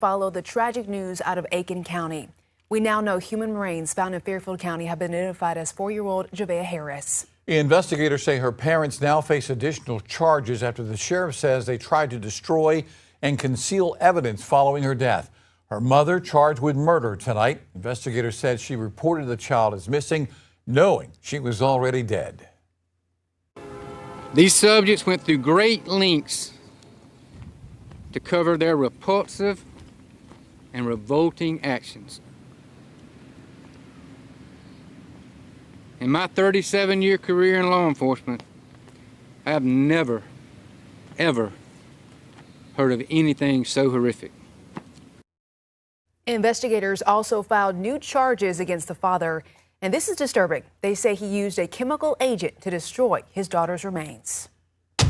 Follow the tragic news out of Aiken County. We now know human remains found in Fairfield County have been identified as 4-year-old Javeayah Harris. Investigators say her parents now face additional charges after the sheriff says they tried to destroy and conceal evidence following her death. Her mother charged with murder tonight. Investigators said she reported the child as missing, knowing she was already dead. These subjects went through great lengths to cover their repulsive and revolting actions. In my 37-year career in law enforcement, I have never, ever heard of anything so horrific. Investigators also filed new charges against the father, and this is disturbing. They say he used a chemical agent to destroy his daughter's remains.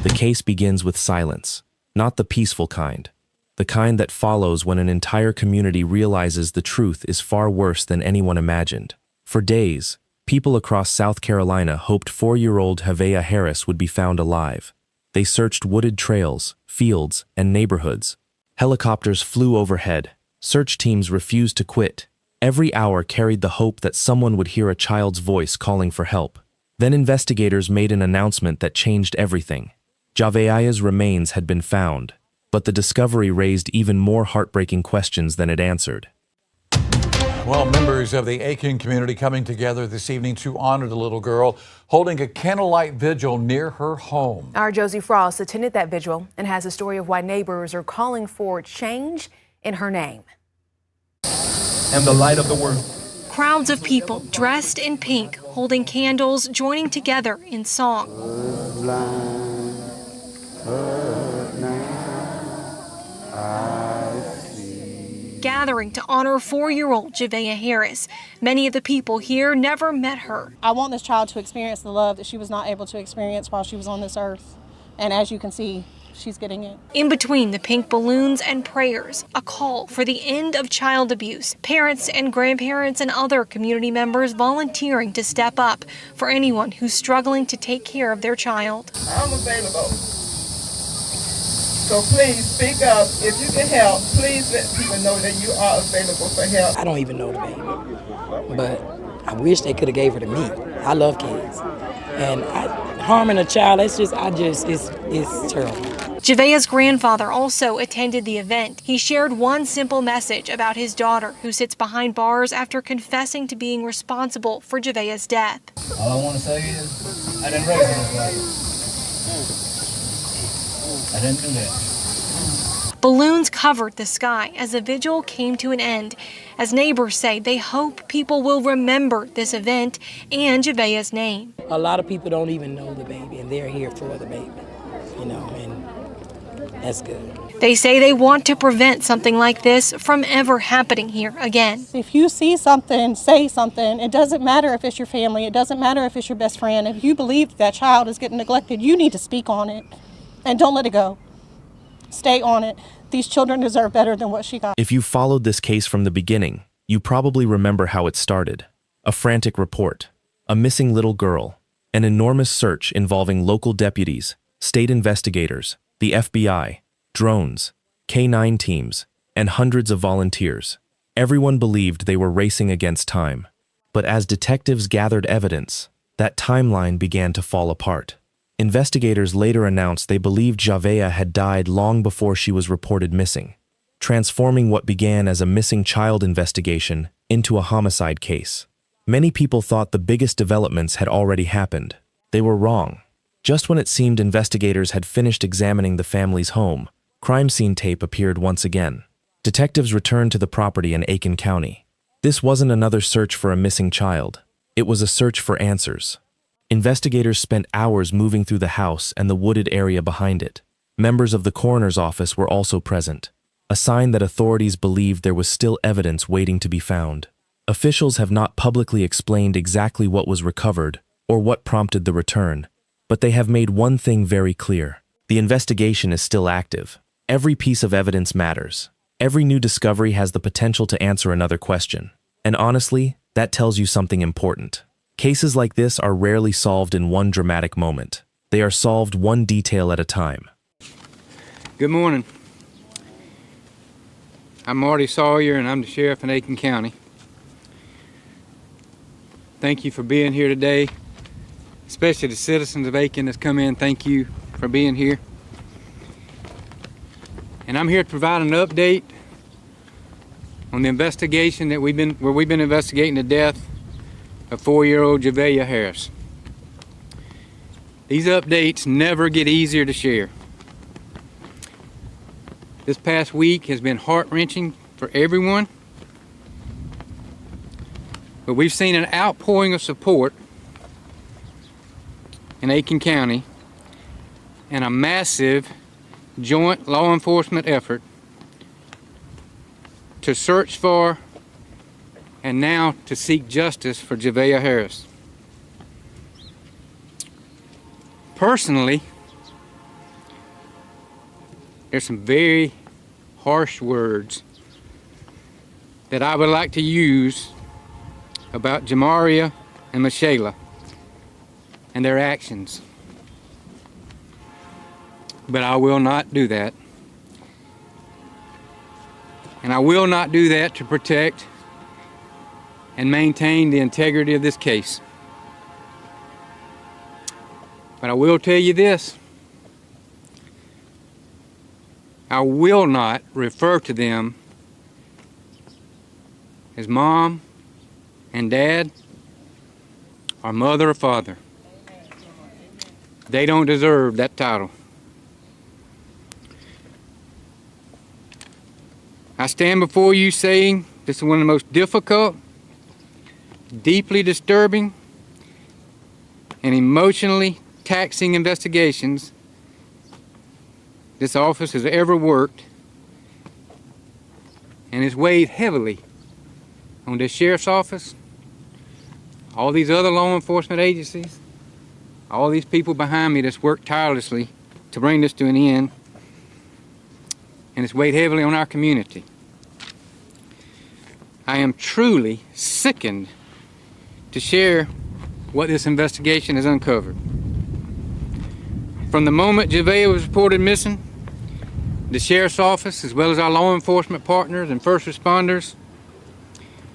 The case begins with silence, not the peaceful kind, the kind that follows when an entire community realizes the truth is far worse than anyone imagined. For days, people across South Carolina hoped 4-year-old Javeayah Harris would be found alive. They searched wooded trails, fields, and neighborhoods. Helicopters flew overhead. Search teams refused to quit. Every hour carried the hope that someone would hear a child's voice calling for help. Then investigators made an announcement that changed everything. Javeayah's remains had been found, but the discovery raised even more heartbreaking questions than it answered. Well, members of the Aiken community coming together this evening to honor the little girl, holding a candlelight vigil near her home. Our Josie Frost attended that vigil and has a story of why neighbors are calling for change in her name. And the light of the world. Crowds of people dressed in pink, holding candles, joining together in song. Gathering to honor 4-year-old Javeayah Harris. Many of the people here never met her. I want this child to experience the love that she was not able to experience while she was on this earth. And as you can see, she's getting it. In between the pink balloons and prayers, a call for the end of child abuse. Parents and grandparents and other community members volunteering to step up for anyone who's struggling to take care of their child. I'm available. So please speak up. If you can help, please let people know that you are available for help. I don't even know the baby, but I wish they could have gave her to me. I love kids. And harming a child, it's terrible. Javeayah's grandfather also attended the event. He shared one simple message about his daughter, who sits behind bars after confessing to being responsible for Javeayah's death. All I want to say is, I didn't raise her this way. I didn't do that. Balloons covered the sky as the vigil came to an end. As neighbors say, they hope people will remember this event and Javeayah's name. A lot of people don't even know the baby, and they're here for the baby, and that's good. They say they want to prevent something like this from ever happening here again. If you see something, say something. It doesn't matter if it's your family. It doesn't matter if it's your best friend. If you believe that child is getting neglected, you need to speak on it. And don't let it go. Stay on it. These children deserve better than what she got. If you followed this case from the beginning, you probably remember how it started. A frantic report, a missing little girl, an enormous search involving local deputies, state investigators, the FBI, drones, K-9 teams, and hundreds of volunteers. Everyone believed they were racing against time. But as detectives gathered evidence, that timeline began to fall apart. Investigators later announced they believed Javeayah had died long before she was reported missing, transforming what began as a missing child investigation into a homicide case. Many people thought the biggest developments had already happened. They were wrong. Just when it seemed investigators had finished examining the family's home, crime scene tape appeared once again. Detectives returned to the property in Aiken County. This wasn't another search for a missing child. It was a search for answers. Investigators spent hours moving through the house and the wooded area behind it. Members of the coroner's office were also present, a sign that authorities believed there was still evidence waiting to be found. Officials have not publicly explained exactly what was recovered or what prompted the return, but they have made one thing very clear. The investigation is still active. Every piece of evidence matters. Every new discovery has the potential to answer another question. And honestly, that tells you something important. Cases like this are rarely solved in one dramatic moment. They are solved one detail at a time. Good morning. I'm Marty Sawyer, and I'm the sheriff in Aiken County. Thank you for being here today, especially the citizens of Aiken that's come in. Thank you for being here. And I'm here to provide an update on the investigation that we've been investigating the death of 4-year-old Javeayah Harris. These updates never get easier to share. This past week has been heart-wrenching for everyone, but we've seen an outpouring of support in Aiken County and a massive joint law enforcement effort to search for and now to seek justice for Javeayah Harris. Personally, there's some very harsh words that I would like to use about Javeayah and Michela and their actions. But I will not do that. And I will not do that to protect and maintain the integrity of this case. But I will tell you this. I will not refer to them as mom and dad or mother or father. They don't deserve that title. I stand before you saying this is one of the most difficult, deeply disturbing, and emotionally taxing investigations this office has ever worked, and it's weighed heavily on this sheriff's office, all these other law enforcement agencies, all these people behind me that's worked tirelessly to bring this to an end, and it's weighed heavily on our community. I am truly sickened to share what this investigation has uncovered. From the moment Javea was reported missing, the sheriff's office, as well as our law enforcement partners and first responders,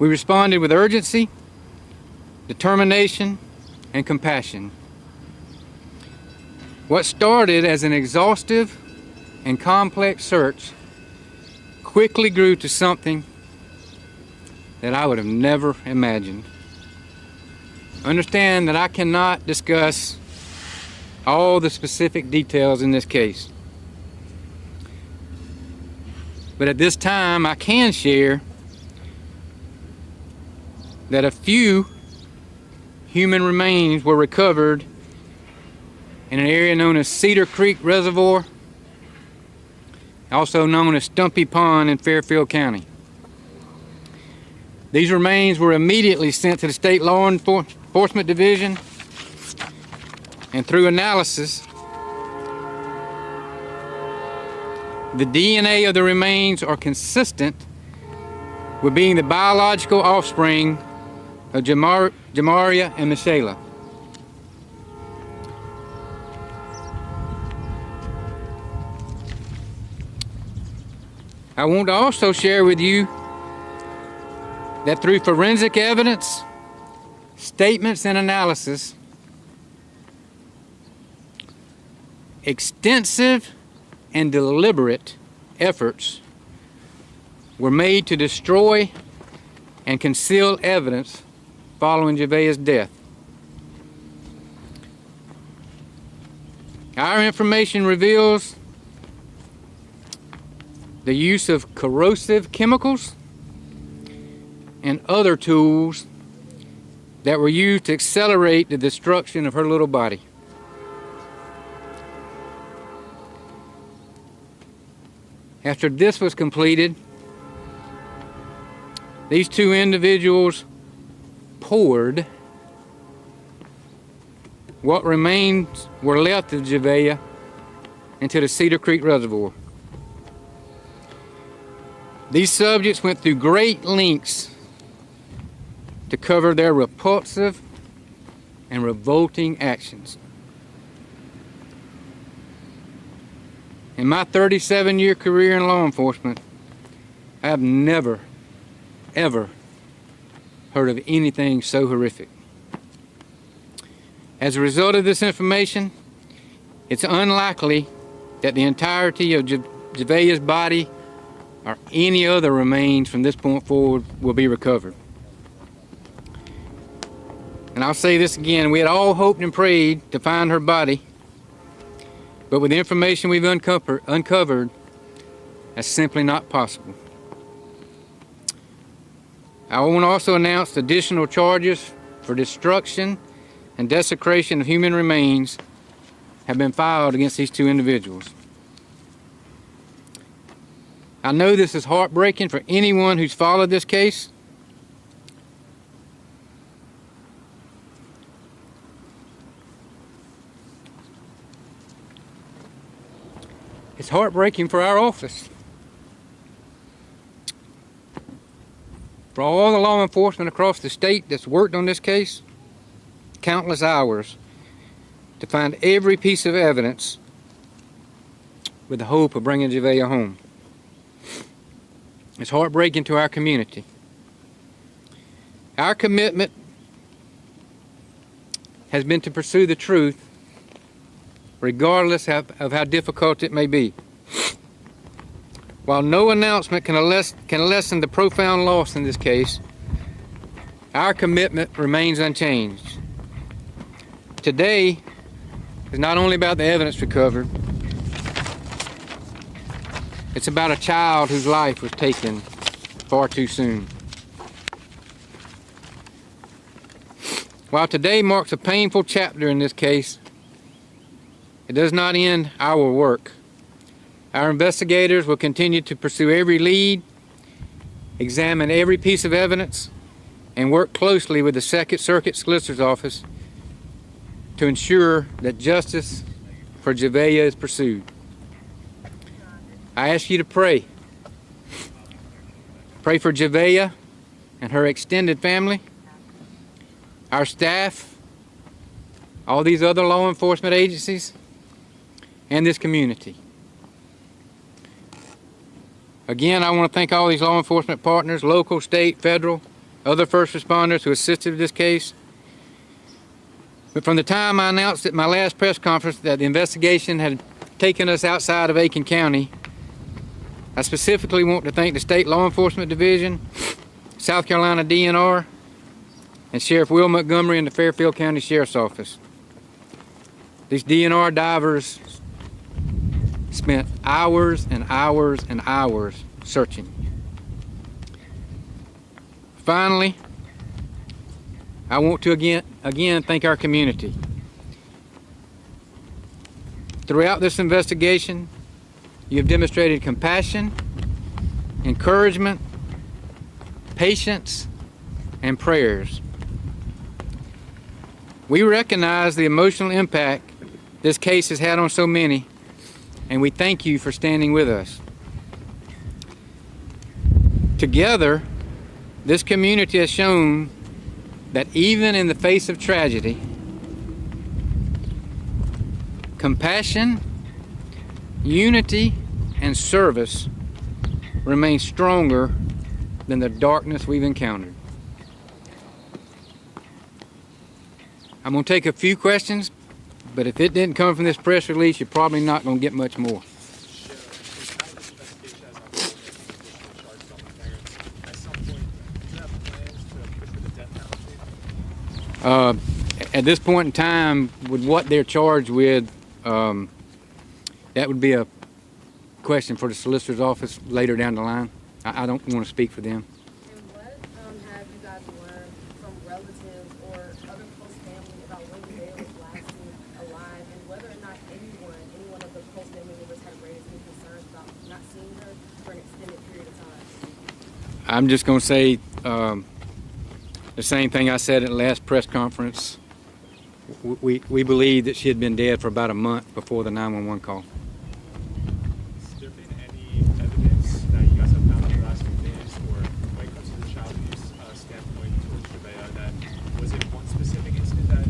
we responded with urgency, determination, and compassion. What started as an exhaustive and complex search quickly grew to something that I would have never imagined. Understand that I cannot discuss all the specific details in this case. But at this time, I can share that a few human remains were recovered in an area known as Cedar Creek Reservoir, also known as Stumpy Pond in Fairfield County. These remains were immediately sent to the State Law Enforcement Division, and through analysis, the DNA of the remains are consistent with being the biological offspring of Javeayah and Michela. I want to also share with you that through forensic evidence, statements, and analysis, extensive and deliberate efforts were made to destroy and conceal evidence following Javeayah's death. Our information reveals the use of corrosive chemicals and other tools that were used to accelerate the destruction of her little body. After this was completed, these two individuals poured what remains were left of Javeayah into the Cedar Creek Reservoir. These subjects went through great lengths to cover their repulsive and revolting actions. In my 37-year career in law enforcement, I have never, ever heard of anything so horrific. As a result of this information, it's unlikely that the entirety of Javeayah's body or any other remains from this point forward will be recovered. And I'll say this again, we had all hoped and prayed to find her body, but with the information we've uncovered, that's simply not possible. I want to also announce additional charges for destruction and desecration of human remains have been filed against these two individuals. I know this is heartbreaking for anyone who's followed this case. It's heartbreaking for our office, for all the law enforcement across the state that's worked on this case, countless hours to find every piece of evidence with the hope of bringing Javeayah home. It's heartbreaking to our community. Our commitment has been to pursue the truth regardless of how difficult it may be. While no announcement can lessen the profound loss in this case, our commitment remains unchanged. Today is not only about the evidence recovered, it's about a child whose life was taken far too soon. While today marks a painful chapter in this case, it does not end our work. Our investigators will continue to pursue every lead, examine every piece of evidence, and work closely with the Second Circuit Solicitor's Office to ensure that justice for Javeayah is pursued. I ask you to pray. Pray for Javeayah and her extended family, our staff, all these other law enforcement agencies, and this community. Again, I want to thank all these law enforcement partners, local, state, federal, other first responders who assisted with this case. But from the time I announced at my last press conference that the investigation had taken us outside of Aiken County, I specifically want to thank the State Law Enforcement Division, South Carolina DNR, and Sheriff Will Montgomery and the Fairfield County Sheriff's Office. These DNR divers spent hours and hours and hours searching. Finally, I want to again thank our community. Throughout this investigation, you have demonstrated compassion, encouragement, patience, and prayers. We recognize the emotional impact this case has had on so many, and we thank you for standing with us. Together, this community has shown that even in the face of tragedy, compassion, unity, and service remain stronger than the darkness we've encountered. I'm going to take a few questions, but if it didn't come from this press release, you're probably not going to get much more. At this point in time, with what they're charged with, that would be a question for the solicitor's office later down the line. I don't want to speak for them. And what have you guys learned from relatives or other close family about when Javeayah was last seen alive, and whether or not anyone of the close family members had raised any concerns about not seeing her for an extended period of time? I'm just going to say the same thing I said at the last press conference. We believe that she had been dead for about a month before the 911 call. Has there been any evidence that you guys have found in the last few days, or when it comes to the child abuse standpoint towards Javeayah, that was it one specific incident that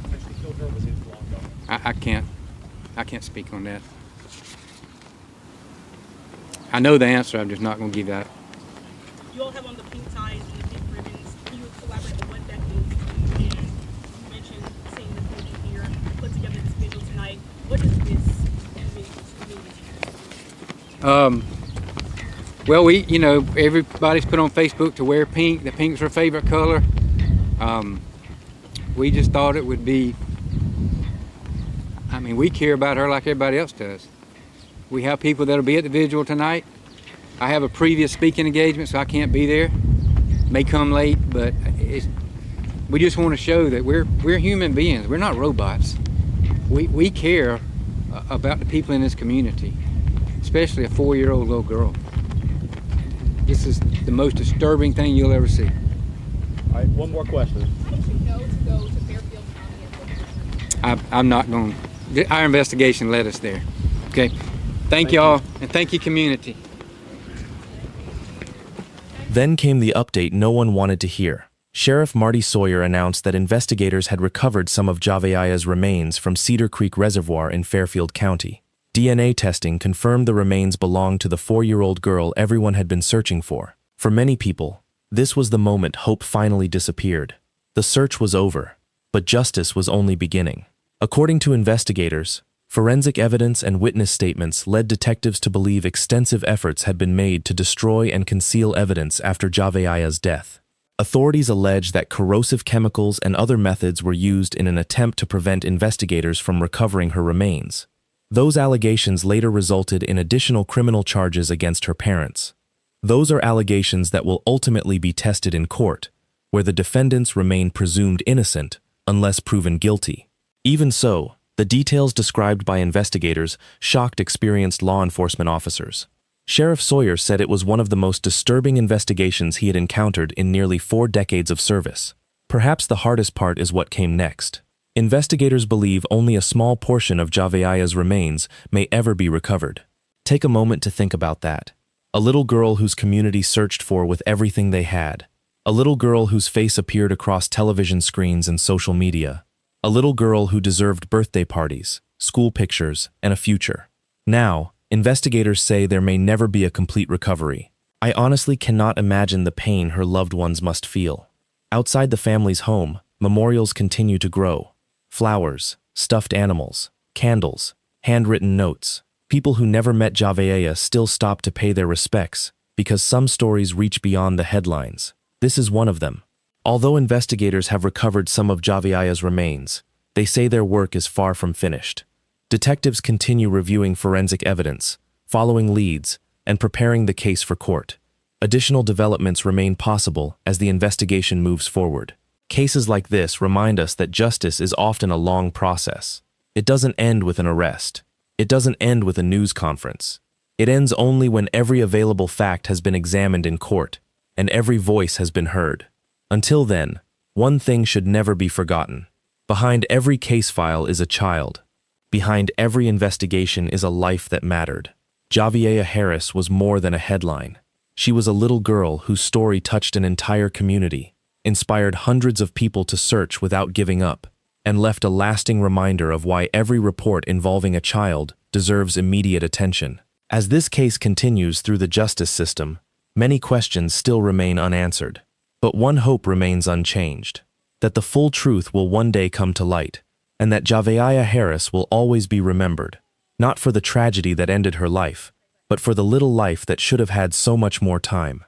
potentially killed her, or was it long ago? I can't speak on that. I know the answer, I'm just not going to give that. You all have on the pink ties and the pink ribbons. Can you elaborate on what that means to you? And you mentioned seeing the community here put together this vigil tonight. What does this mean to you? Well, everybody's put on Facebook to wear pink. The pink's our favorite color. We just thought it would be, we care about her like everybody else does. We have people that'll be at the vigil tonight. I have a previous speaking engagement, so I can't be there. May come late, but we just want to show that we're human beings. We're not robots. We care about the people in this community, especially a 4-year-old little girl. This is the most disturbing thing you'll ever see. All right, one more question. How did you know to go to Fairfield County? I'm not going. Our investigation led us there. Okay. Thank y'all, and thank you, community. Then came the update no one wanted to hear. Sheriff Marty Sawyer announced that investigators had recovered some of Javeayah's remains from Cedar Creek Reservoir in Fairfield County. DNA testing confirmed the remains belonged to the 4-year-old girl everyone had been searching for. For many people, this was the moment hope finally disappeared. The search was over, but justice was only beginning. According to investigators, forensic evidence and witness statements led detectives to believe extensive efforts had been made to destroy and conceal evidence after Javeayah's death. Authorities allege that corrosive chemicals and other methods were used in an attempt to prevent investigators from recovering her remains. Those allegations later resulted in additional criminal charges against her parents. Those are allegations that will ultimately be tested in court, where the defendants remain presumed innocent unless proven guilty. Even so, the details described by investigators shocked experienced law enforcement officers. Sheriff Sawyer said it was one of the most disturbing investigations he had encountered in nearly 4 decades of service. Perhaps the hardest part is what came next. Investigators believe only a small portion of Javeayah's remains may ever be recovered. Take a moment to think about that. A little girl whose community searched for with everything they had. A little girl whose face appeared across television screens and social media. A little girl who deserved birthday parties, school pictures, and a future. Now, investigators say there may never be a complete recovery. I honestly cannot imagine the pain her loved ones must feel. Outside the family's home, memorials continue to grow. Flowers, stuffed animals, candles, handwritten notes. People who never met Javeayah still stop to pay their respects because some stories reach beyond the headlines. This is one of them. Although investigators have recovered some of Javeayah's remains, they say their work is far from finished. Detectives continue reviewing forensic evidence, following leads, and preparing the case for court. Additional developments remain possible as the investigation moves forward. Cases like this remind us that justice is often a long process. It doesn't end with an arrest. It doesn't end with a news conference. It ends only when every available fact has been examined in court and every voice has been heard. Until then, one thing should never be forgotten. Behind every case file is a child. Behind every investigation is a life that mattered. Javeayah Harris was more than a headline. She was a little girl whose story touched an entire community, inspired hundreds of people to search without giving up, and left a lasting reminder of why every report involving a child deserves immediate attention. As this case continues through the justice system, many questions still remain unanswered. But one hope remains unchanged, that the full truth will one day come to light, and that Javeayah Harris will always be remembered, not for the tragedy that ended her life, but for the little life that should have had so much more time.